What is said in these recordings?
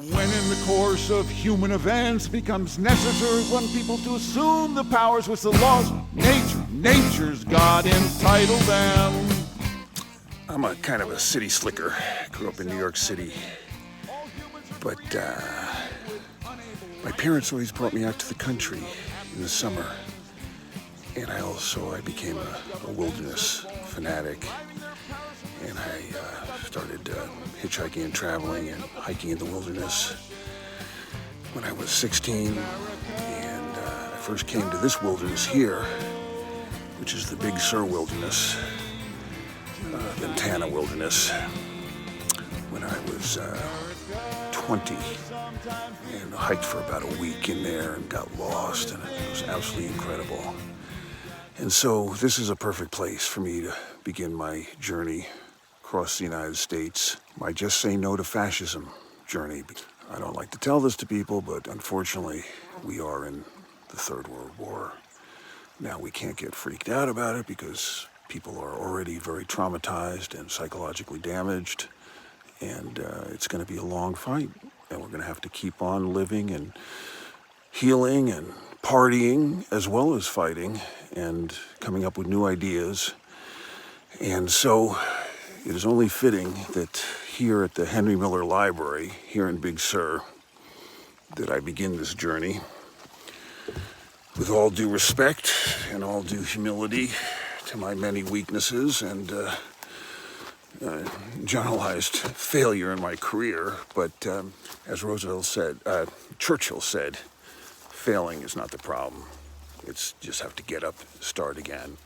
When in the course of human events becomes necessary for people to assume the powers which the laws of nature's God entitled them. I'm a kind of a city slicker. Grew up in New York City. But my parents always brought me out to the country in the summer. And I became a wilderness fanatic. And I started hitchhiking and traveling and hiking in the wilderness when I was 16. And I first came to this wilderness here, which is the Big Sur wilderness, Montana wilderness, when I was 20, and hiked for about a week in there and got lost, and it was absolutely incredible. And so this is a perfect place for me to begin my journey across the United States, my Just Say No to Fascism journey. I don't like to tell this to people, but unfortunately, we are in the Third World War. Now, we can't get freaked out about it because people are already very traumatized and psychologically damaged, and it's going to be a long fight, and we're going to have to keep on living and healing and partying as well as fighting and coming up with new ideas. And so it is only fitting that here at the Henry Miller Library, here in Big Sur, that I begin this journey with all due respect and all due humility to my many weaknesses and generalized failure in my career. But as Churchill said, failing is not the problem. It's just have to get up, start again,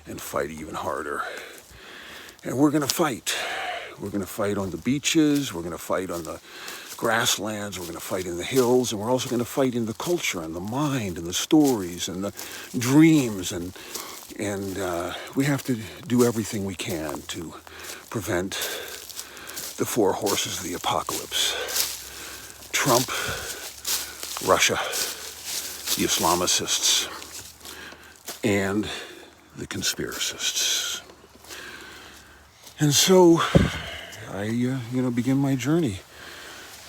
and fight even harder. And we're going to fight. We're going to fight on the beaches. We're going to fight on the grasslands. We're going to fight in the hills. And we're also going to fight in the culture and the mind and the stories and the dreams. And we have to do everything we can to prevent the four horses of the apocalypse: Trump, Russia, the Islamicists, and the conspiracists. And so I begin my journey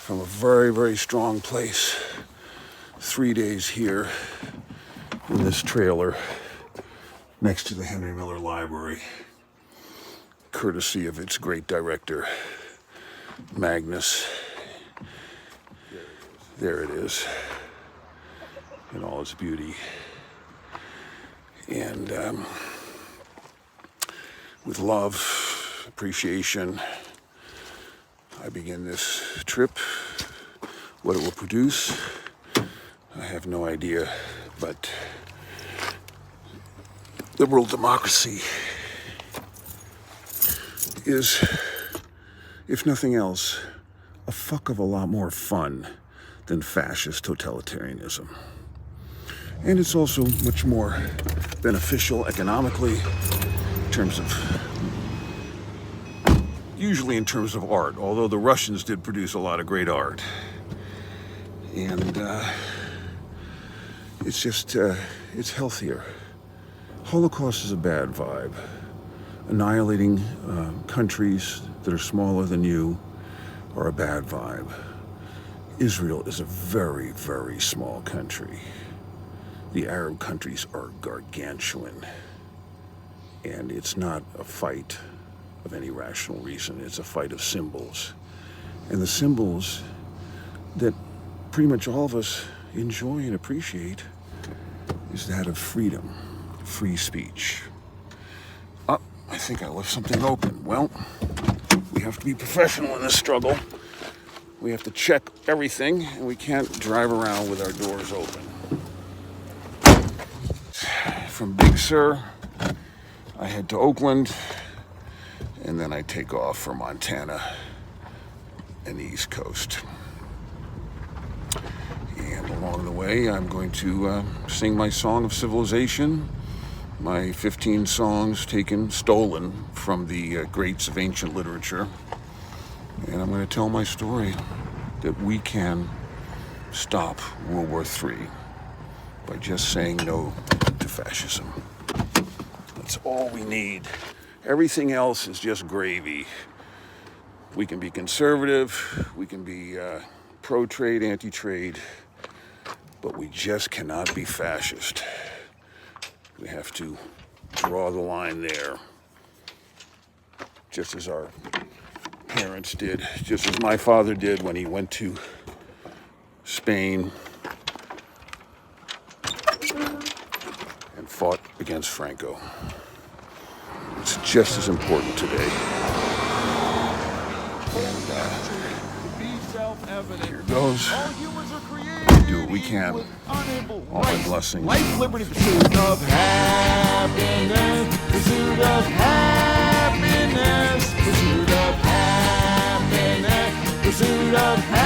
from a very, very strong place. 3 days here in this trailer next to the Henry Miller Library, courtesy of its great director, Magnus. There it is, in all its beauty. And with love, appreciation, I begin this trip. What it will produce, I have no idea, but liberal democracy is, if nothing else, a fuck of a lot more fun than fascist totalitarianism. And it's also much more beneficial economically usually in terms of art, although the Russians did produce a lot of great art. And it's healthier. Holocaust is a bad vibe. Annihilating countries that are smaller than you are a bad vibe. Israel is a very, very small country. The Arab countries are gargantuan. And it's not a fight of any rational reason. It's a fight of symbols. And the symbols that pretty much all of us enjoy and appreciate is that of freedom, free speech. I think I left something open. Well, we have to be professional in this struggle. We have to check everything, and we can't drive around with our doors open. From Big Sur, I head to Oakland, and then I take off for Montana and the East Coast. And along the way, I'm going to sing my song of civilization, my 15 songs stolen from the greats of ancient literature. And I'm going to tell my story that we can stop World War III by just saying no to fascism. That's all we need. Everything else is just gravy. We can be conservative, we can be pro-trade, anti-trade, but we just cannot be fascist. We have to draw the line there, just as our parents did, just as my father did when he went to Spain and fought against Franco. It's just as important today. And here goes. We do what we can. All my blessings. Life, liberty, pursuit of happiness, pursuit of happiness, pursuit of happiness, pursuit of happiness.